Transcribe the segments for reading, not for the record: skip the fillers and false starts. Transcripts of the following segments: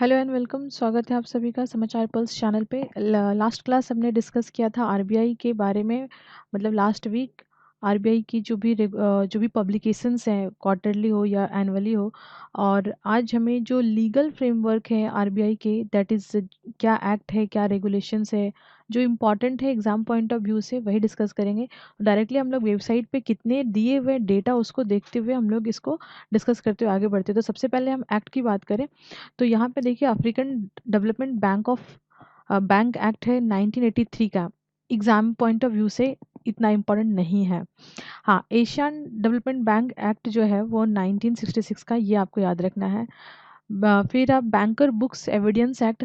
Hello and welcome. स्वागत है आप सभी का समाचार पल्स चैनल पे। लास्ट क्लास हमने डिस्कस किया था आरबीआई के बारे में। मतलब लास्ट वीक आरबीआई की जो भी पब्लिकेशंस हैं, क्वार्टरली हो या एनुअली हो। और आज हमें जो लीगल फ्रेमवर्क है आरबीआई के, दैट इज़ क्या एक्ट है, क्या रेगुलेशंस है जो इम्पॉर्टेंट है एग्जाम पॉइंट ऑफ व्यू से, वही डिस्कस करेंगे। डायरेक्टली हम लोग वेबसाइट पे कितने दिए हुए डेटा उसको देखते हुए हम लोग इसको डिस्कस करते हुए आगे बढ़ते हैं। तो सबसे पहले हम एक्ट की बात करें तो यहाँ पे देखिए अफ्रीकन डेवलपमेंट बैंक एक्ट है 1983 का। एग्जाम पॉइंट ऑफ व्यू से इतना इम्पोर्टेंट नहीं है। हाँ, एशियन डेवलपमेंट बैंक एक्ट जो है वो 1966 का, ये आपको याद रखना है। फिर आप बैंकर बुक्स एविडेंस एक्ट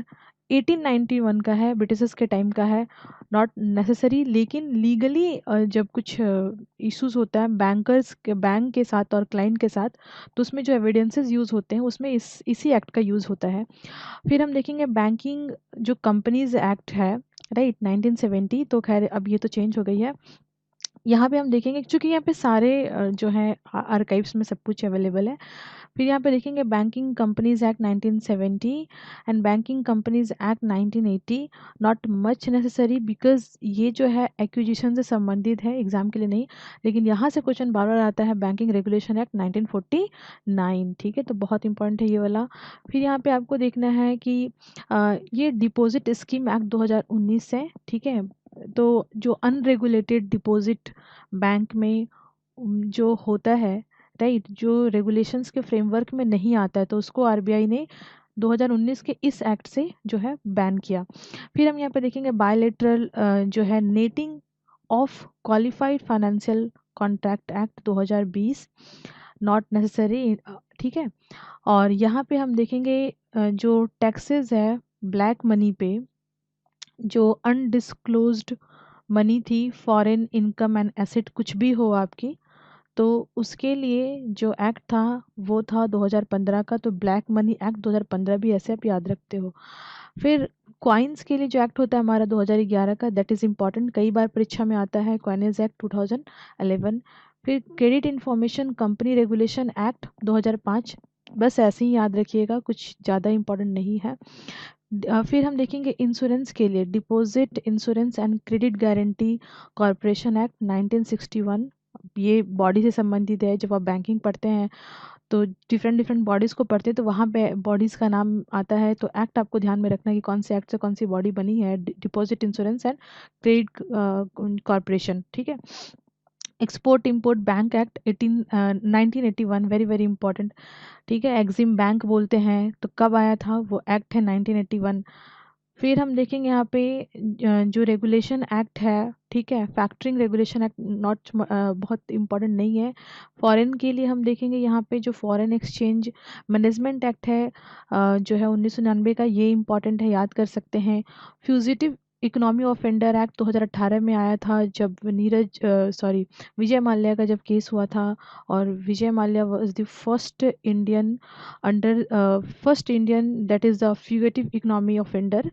1891 का है, ब्रिटिशर्स के टाइम का है। नॉट नेसेसरी, लेकिन लीगली जब कुछ इश्यूज होता है बैंकर्स के, बैंक के साथ और क्लाइंट के साथ, तो उसमें जो एविडेंसेस यूज़ होते हैं उसमें इसी एक्ट का यूज़ होता है। फिर हम देखेंगे बैंकिंग जो कंपनीज एक्ट है, राइट, 1970। तो खैर अब ये तो चेंज हो गई है। यहाँ पे हम देखेंगे क्योंकि यहाँ पे सारे जो है आर्काइव्स में सब कुछ अवेलेबल है। फिर यहाँ पे देखेंगे banking companies act 1970 and banking companies act 1980। Not much necessary because ये जो है एक्विजिशन से संबंधित है, एग्जाम के लिए नहीं। लेकिन यहाँ से क्वेश्चन बार बार आता है, बैंकिंग रेगुलेशन एक्ट 1949। ठीक है, तो बहुत इंपॉर्टेंट है ये वाला। फिर यहाँ पे आपको देखना है कि ये डिपॉजिट स्कीम एक्ट 2019 है। ठीक है, तो जो अनरेगुलेटेड डिपॉजिट बैंक में जो होता है, राइट, जो रेगुलेशंस के फ्रेमवर्क में नहीं आता है, तो उसको आरबीआई ने 2019 के इस एक्ट से जो है बैन किया। फिर हम यहाँ पे देखेंगे बायलेटरल जो है netting of qualified financial contract act 2020। Not necessary. ठीक है, और यहाँ पे हम देखेंगे जो टैक्सेस है ब्लैक मनी पे, जो अनडिस्क्लोज्ड मनी थी, फॉरेन इनकम एंड एसेट कुछ भी हो आपकी, तो उसके लिए जो एक्ट था वो था 2015 का। तो ब्लैक मनी एक्ट 2015 भी ऐसे आप याद रखते हो। फिर क्वाइंस के लिए जो एक्ट होता है हमारा 2011 का, दैट इज़ इम्पॉर्टेंट, कई बार परीक्षा में आता है, क्वाइनेज एक्ट 2011। फिर credit information company regulation act 2005। बस ऐसे ही याद रखिएगा, कुछ ज़्यादा इम्पोर्टेंट नहीं है। फिर हम देखेंगे इंश्योरेंस के लिए deposit insurance and credit guarantee corporation act 1961। ये बॉडी से संबंधित है। जब आप बैंकिंग पढ़ते हैं तो डिफरेंट डिफरेंट बॉडीज़ को पढ़ते हैं, तो वहाँ पे बॉडीज़ का नाम आता है। तो एक्ट आपको ध्यान में रखना है कि कौन से एक्ट से कौन सी बॉडी बनी है, deposit insurance and credit corporation. ठीक है, export import bank act 1981, very very important. ठीक है, एग्जिम बैंक बोलते हैं, तो कब आया था वो एक्ट है 1981। फिर हम देखेंगे यहाँ पे जो रेगुलेशन एक्ट है, ठीक है, फैक्टरिंग रेगुलेशन एक्ट नॉट बहुत इम्पोर्टेंट नहीं है। फॉरेन के लिए हम देखेंगे यहाँ पे जो फॉरेन एक्सचेंज मैनेजमेंट एक्ट है जो है 1999 का, ये इम्पॉर्टेंट है, याद कर सकते हैं। फ्यूजिटिव इकोनॉमी ऑफेंडर एक्ट 2018 में आया था, जब विजय माल्या का जब केस हुआ था। और Vijay Mallya was the first Indian that is the fugitive economy offender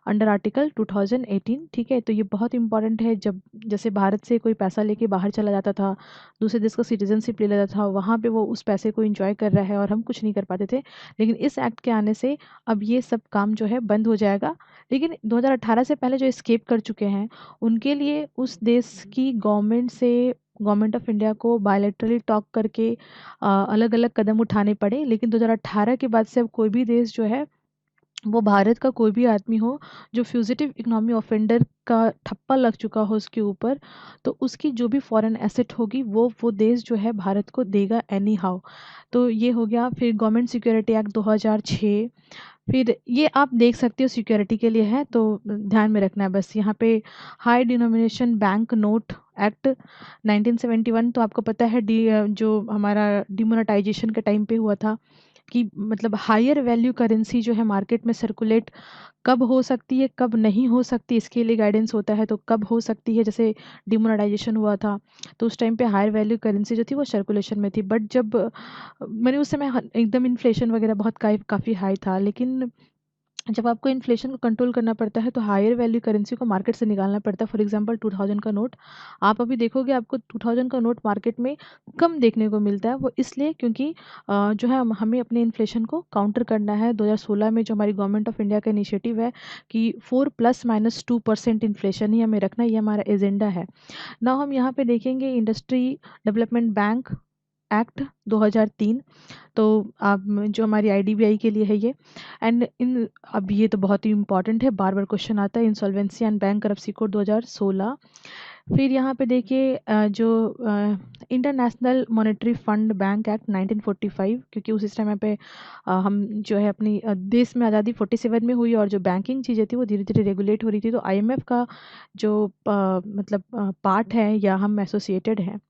under article 2018। ठीक है, तो ये बहुत इंपॉर्टेंट है। जब जैसे भारत से कोई पैसा लेके बाहर चला जाता था, दूसरे देश का सिटीजनशिप ले लेता था, वहाँ पे वो उस पैसे को इंजॉय कर रहा है और हम कुछ नहीं कर पाते थे। लेकिन इस एक्ट के आने से अब ये सब काम जो है बंद हो जाएगा। लेकिन 2018 से पहले जो एस्केप कर चुके हैं उनके लिए उस देश की गवर्नमेंट से, गवर्नमेंट ऑफ इंडिया को बायलैटरली टॉक करके अलग अलग कदम उठाने पड़े। लेकिन 2018 के बाद से अब कोई भी देश जो है, वो भारत का कोई भी आदमी हो जो फ्यूजिटिव इकोनॉमी ऑफेंडर का ठप्पा लग चुका हो उसके ऊपर, तो उसकी जो भी फॉरेन एसेट होगी वो देश जो है भारत को देगा एनी हाउ। तो ये हो गया। फिर गवर्नमेंट सिक्योरिटी एक्ट 2006। फिर ये आप देख सकते हो सिक्योरिटी के लिए है, तो ध्यान में रखना है बस। यहाँ पे high denomination bank note act 1971, तो आपको पता है जो हमारा डिमोनेटाइजेशन के टाइम पे हुआ था, कि मतलब हायर वैल्यू करेंसी जो है मार्केट में सर्कुलेट कब हो सकती है, कब नहीं हो सकती, इसके लिए गाइडेंस होता है। तो कब हो सकती है, जैसे डिमोनेटाइजेशन हुआ था तो उस टाइम पे हायर वैल्यू करेंसी जो थी वो सर्कुलेशन में थी। बट जब मैंने उस समय एकदम इन्फ्लेशन वगैरह बहुत काफ़ी हाई था, लेकिन जब आपको इन्फ्लेशन को कंट्रोल करना पड़ता है तो हायर वैल्यू करेंसी को मार्केट से निकालना पड़ता है। फॉर एग्जांपल 2000 का नोट, आप अभी देखोगे आपको 2000 का नोट मार्केट में कम देखने को मिलता है। वो इसलिए क्योंकि जो है हमें अपने इन्फ्लेशन को काउंटर करना है। 2016 में जो हमारी गवर्नमेंट ऑफ इंडिया का इनिशिएटिव है कि 4 ± 2% इन्फ्लेशन ही हमें रखना, ये हमारा एजेंडा है। ना हम यहाँ पे देखेंगे इंडस्ट्री डेवलपमेंट बैंक एक्ट 2003, तो आप जो हमारी आईडीबीआई के लिए है ये। एंड इन अब ये तो बहुत ही इंपॉर्टेंट है, बार बार क्वेश्चन आता है, इंसॉल्वेंसी एंड बैंक करप्सी कोड 2016। फिर यहाँ पे देखिए जो international monetary fund bank act 1945, क्योंकि उस समय पे हम जो है अपनी देश में आज़ादी 47 में हुई और जो बैंकिंग चीज़ें थी वो धीरे धीरे रेगुलेट हो रही थी। तो आईएमएफ का जो मतलब पार्ट है या हम एसोसिएटेड हैं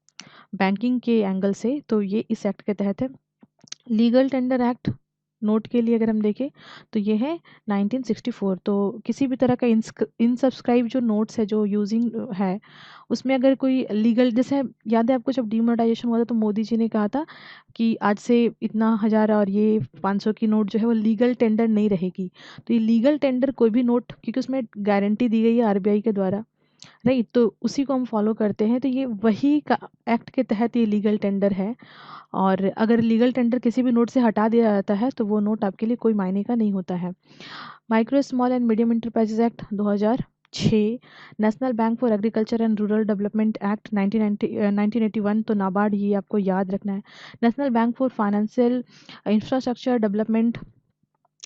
बैंकिंग के एंगल से, तो ये इस एक्ट के तहत है। लीगल टेंडर एक्ट नोट के लिए अगर हम देखें तो ये है 1964। तो किसी भी तरह का इनसब्सक्राइब जो नोट्स है जो यूजिंग है, उसमें अगर कोई लीगल, जैसे याद है आपको जब डिमोनेटाइजेशन हुआ था तो मोदी जी ने कहा था कि आज से इतना हज़ार और ये 500 की नोट जो है वो लीगल टेंडर नहीं रहेगी। तो ये लीगल टेंडर कोई भी नोट, क्योंकि उसमें गारंटी दी गई है आरबीआई के द्वारा, राइट, तो उसी को हम फॉलो करते हैं। तो ये वही का एक्ट के तहत ये लीगल टेंडर है। और अगर लीगल टेंडर किसी भी नोट से हटा दिया जाता है तो वो नोट आपके लिए कोई मायने का नहीं होता है। Micro small and medium enterprises act 2006, national bank for agriculture and rural development act 1981, तो नाबार्ड, ये आपको याद रखना है। National bank for financial infrastructure development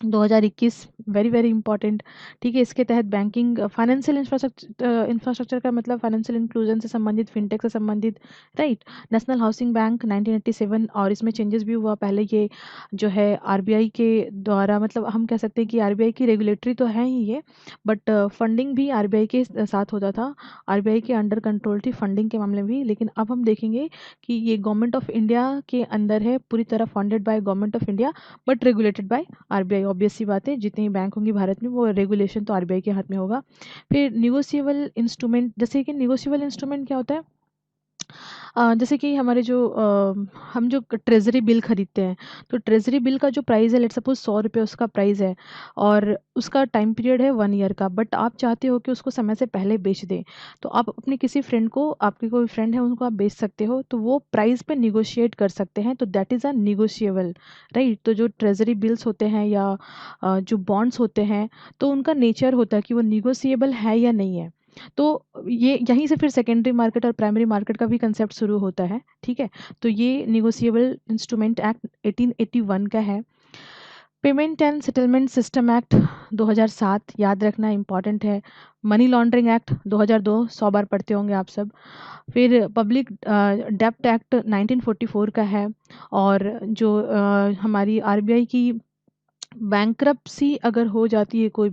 2021, very very important. ठीक है, इसके तहत बैंकिंग फाइनेंशियल इंफ्रास्ट्रक्चर का मतलब फाइनेंशियल इंक्लूजन से संबंधित, फिनटेक से संबंधित, राइट। नेशनल हाउसिंग बैंक 1987, और इसमें चेंजेस भी हुआ। पहले ये जो है आरबीआई के द्वारा, मतलब हम कह सकते हैं कि आरबीआई की रेगुलेटरी तो है ही ये, बट फंडिंग भी आरबीआई के साथ होता था। आरबीआई के अंडर कंट्रोल थी फंडिंग के मामले में भी। लेकिन अब हम देखेंगे कि ये गवर्नमेंट ऑफ इंडिया के अंदर है, पूरी तरह funded by government of India, but regulated by RBI. Obvious सी बात है, जितनी बैंक होंगी भारत में वो रेगुलेशन तो आरबीआई के हाथ में होगा। फिर निगोशिएबल इंस्ट्रूमेंट, जैसे कि निगोशिएबल इंस्ट्रूमेंट क्या होता है, जैसे कि हमारे जो हम जो ट्रेजरी बिल खरीदते हैं, तो ट्रेजरी बिल का जो प्राइस है, लेट सपोज 100 रुपये उसका प्राइस है और उसका टाइम पीरियड है 1 ईयर का, बट आप चाहते हो कि उसको समय से पहले बेच दें, तो आप अपने किसी फ्रेंड को, आपकी कोई फ्रेंड है उनको आप बेच सकते हो, तो वो प्राइस पे निगोशिएट कर सकते हैं, तो that is a negotiable, right. तो जो ट्रेजरी बिल्स होते हैं या जो बॉन्ड्स होते हैं, तो उनका नेचर होता है कि वो निगोशिएबल है या नहीं है। तो ये यहीं से फिर सेकेंडरी मार्केट और प्राइमरी मार्केट का भी कंसेप्ट शुरू होता है, ठीक है। तो ये निगोशिएबल इंस्ट्रूमेंट एक्ट 1881 का है। Payment and settlement system act 2007, याद रखना इंपॉर्टेंट है। मनी लॉन्ड्रिंग एक्ट 2002, 100 बार पढ़ते होंगे आप सब। फिर पब्लिक डेब्ट एक्ट 1944 का है। और जो हमारी आरबीआई की बैंक्रप्सी अगर हो जाती है, कोई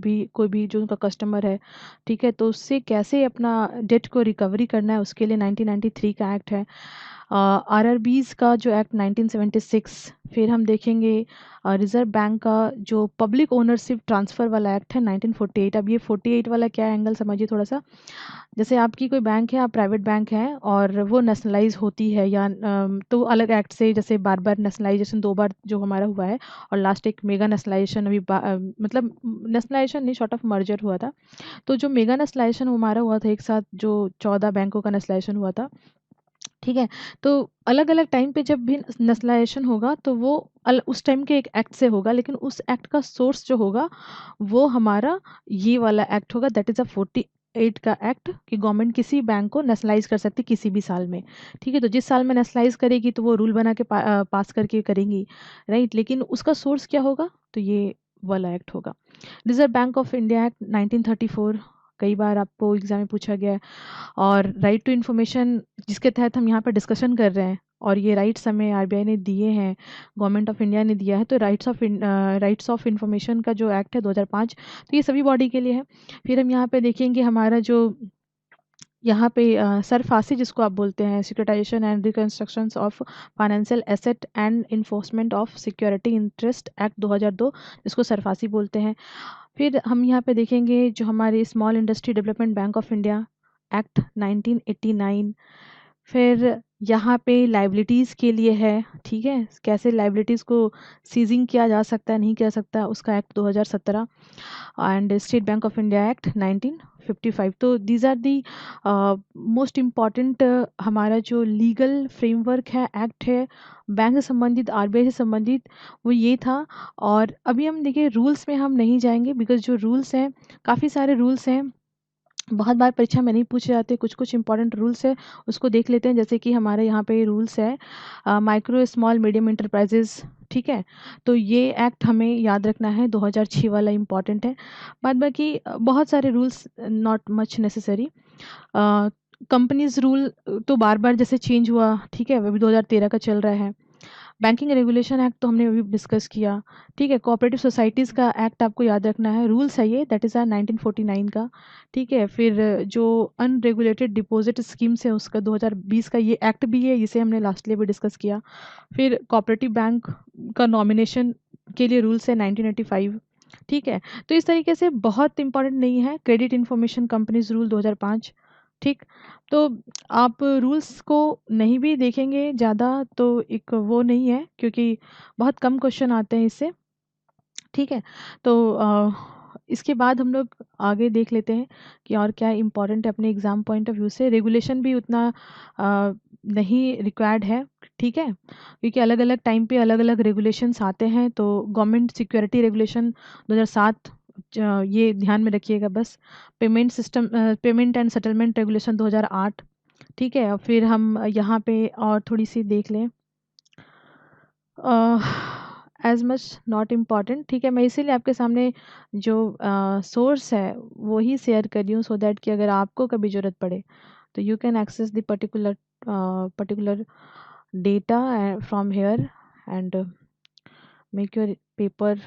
भी जो उनका कस्टमर है, ठीक है, तो उससे कैसे अपना डेट को रिकवरी करना है, उसके लिए 1993 का एक्ट है। आरआरबीज का जो एक्ट 1976। फिर हम देखेंगे रिजर्व बैंक का जो पब्लिक ओनरशिप ट्रांसफ़र वाला एक्ट है 1948। अब ये 48 वाला क्या एंगल समझिए थोड़ा सा। जैसे आपकी कोई बैंक है, आप प्राइवेट बैंक है और वो नेशनलाइज होती है या तो अलग एक्ट से, जैसे बार बार नेशनलाइजेशन 2 बार जो हमारा हुआ है, और लास्ट एक मेगा नेशनलाइजेशन अभी मतलब नेशनलाइजेशन नहीं, शॉर्ट ऑफ मर्जर हुआ था। तो जो मेगा नेशनलाइजेशन हमारा हुआ था एक साथ, जो 14 बैंकों का नेशनलाइजेशन हुआ था, ठीक है। तो अलग अलग टाइम पे जब भी नेशनलाइजेशन होगा तो वो उस टाइम के एक एक्ट से होगा, लेकिन उस एक्ट का सोर्स जो होगा वो हमारा ये वाला एक्ट होगा, दैट इज़ अ 48 का एक्ट, कि गवर्नमेंट किसी बैंक को नेशनलाइज कर सकती है किसी भी साल में, ठीक है। तो जिस साल में नेशनलाइज करेगी तो वो रूल बना के पास करके करेंगी, राइट। लेकिन उसका सोर्स क्या होगा, तो ये वाला एक्ट होगा। Reserve bank of India act 1934, कई बार आपको एग्जाम में पूछा गया है। और राइट टू इन्फॉर्मेशन, जिसके तहत हम यहाँ पर डिस्कशन कर रहे हैं, और ये राइट्स हमें आरबीआई ने दिए हैं, गवर्नमेंट ऑफ इंडिया ने दिया है, तो राइट्स ऑफ इन्फॉर्मेशन का जो एक्ट है 2005, तो ये सभी बॉडी के लिए है। फिर हम यहाँ पे देखेंगे हमारा जो यहाँ पे सरफासी जिसको आप बोलते हैं, securitization and reconstruction of financial asset and enforcement of security interest act 2002, जिसको सरफासी बोलते हैं। फिर हम यहाँ पे देखेंगे जो हमारे small industry development bank of India act 1989। फिर यहाँ पे लाइबिलिटीज़ के लिए है, ठीक है, कैसे लाइबिलिटीज़ को सीजिंग किया जा सकता है, नहीं किया सकता, उसका act 2017 and State Bank of India act 1955। तो these are the most important हमारा जो लीगल फ्रेमवर्क है, एक्ट है बैंक से संबंधित, आरबीआई से संबंधित, वो ये था। और अभी हम देखिए रूल्स में हम नहीं जाएंगे बिकॉज जो रूल्स हैं, काफ़ी सारे रूल्स हैं, बहुत बार परीक्षा में नहीं पूछे जाते, कुछ कुछ इंपॉर्टेंट रूल्स है उसको देख लेते हैं। जैसे कि हमारे यहाँ पे रूल्स है माइक्रो स्मॉल मीडियम इंटरप्राइजेज, ठीक है, तो ये एक्ट हमें याद रखना है, 2006 वाला इम्पॉर्टेंट है। बाद बाकी बहुत सारे rules not much necessary. Companies rule तो बार बार जैसे चेंज हुआ, ठीक है, अभी 2013 का चल रहा है। बैंकिंग रेगुलेशन एक्ट तो हमने अभी डिस्कस किया, ठीक है। कोऑपरेटिव सोसाइटीज़ का एक्ट आपको याद रखना है, रूल्स है ये, दैट इज़ 1949 का, ठीक है। फिर जो अनरेगुलेटेड डिपॉजिट स्कीम्स है उसका 2020 का ये एक्ट भी है, इसे हमने लास्टली भी डिस्कस किया। फिर कोऑपरेटिव बैंक का नॉमिनेशन के लिए रूल्स है 1985, ठीक है। तो इस तरीके से बहुत इंपॉर्टेंट नहीं है। क्रेडिट इन्फॉर्मेशन कंपनीज रूल 2005, ठीक। तो आप रूल्स को नहीं भी देखेंगे ज़्यादा तो एक वो नहीं है, क्योंकि बहुत कम क्वेश्चन आते हैं इससे, ठीक है। तो इसके बाद हम लोग आगे देख लेते हैं कि और क्या इम्पोर्टेंट है अपने एग्ज़ाम पॉइंट ऑफ व्यू से। रेगुलेशन भी उतना नहीं रिक्वायर्ड है, ठीक है, क्योंकि अलग अलग टाइम पे अलग अलग रेगुलेशंस आते हैं। तो गवर्नमेंट सिक्योरिटी रेगुलेशन 2007, ये ध्यान में रखिएगा बस। पेमेंट एंड सेटलमेंट रेगुलेशन 2008, ठीक है। और फिर हम यहाँ पे और थोड़ी सी देख लें, एज मच नॉट इम्पॉर्टेंट, ठीक है। मैं इसीलिए आपके सामने जो सोर्स है वो ही शेयर कर रही हूँ, सो दैट कि अगर आपको कभी ज़रूरत पड़े तो you can access the particular data from here and make your paper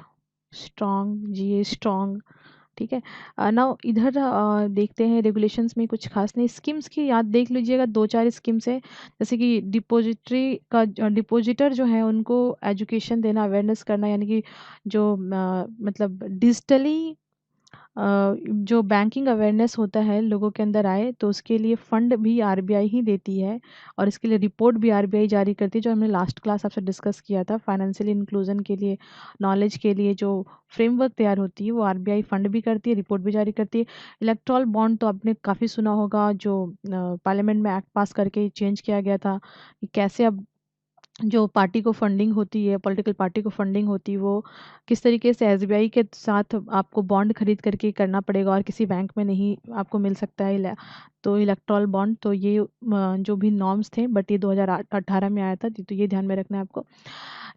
strong, GA strong, ठीक है। नाउ इधर देखते हैं रेगुलेशंस में कुछ खास नहीं। स्कीम्स की याद देख लीजिएगा, दो चार स्कीम्स है, जैसे कि डिपॉजिटरी का डिपॉजिटर जो है उनको एजुकेशन देना, अवेयरनेस करना, यानी कि जो मतलब डिजिटली जो बैंकिंग अवेयरनेस होता है लोगों के अंदर आए, तो उसके लिए फ़ंड भी आरबीआई ही देती है और इसके लिए रिपोर्ट भी आरबीआई जारी करती है, जो हमने लास्ट क्लास आपसे डिस्कस किया था। फाइनेंशियल इंक्लूजन के लिए, नॉलेज के लिए जो फ्रेमवर्क तैयार होती है वो आरबीआई फंड भी करती है, रिपोर्ट भी जारी करती है। इलेक्ट्रॉल बॉन्ड तो आपने काफ़ी सुना होगा, जो पार्लियामेंट में एक्ट पास करके चेंज किया गया था कि कैसे अब जो पार्टी को फंडिंग होती है, पॉलिटिकल पार्टी को फंडिंग होती है, वो किस तरीके से एसबीआई के साथ आपको बॉन्ड खरीद करके करना पड़ेगा और किसी बैंक में नहीं आपको मिल सकता है तो इलेक्ट्रॉल बॉन्ड। तो ये जो भी नॉर्म्स थे, बट ये 2018 में आया था, तो ये ध्यान में रखना है आपको।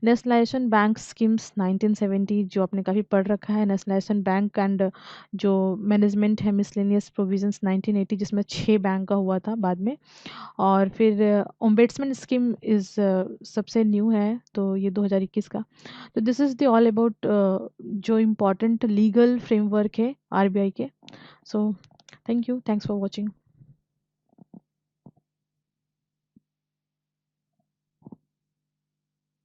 नेशनलाइजेशन बैंक स्कीम्स 1970, जो आपने काफ़ी पढ़ रखा है। नेशनलाइजेशन बैंक एंड जो मैनेजमेंट है मिसलेनियस प्रोविजंस 1980, जिसमें 6 बैंक का हुआ था बाद में। और फिर ओम्बेड्समैन स्कीम इज़ सबसे न्यू है, तो ये 2021 का। तो this is the all about जो इम्पोर्टेंट लीगल फ्रेमवर्क है आरबीआई के। So thank you, thanks for watching.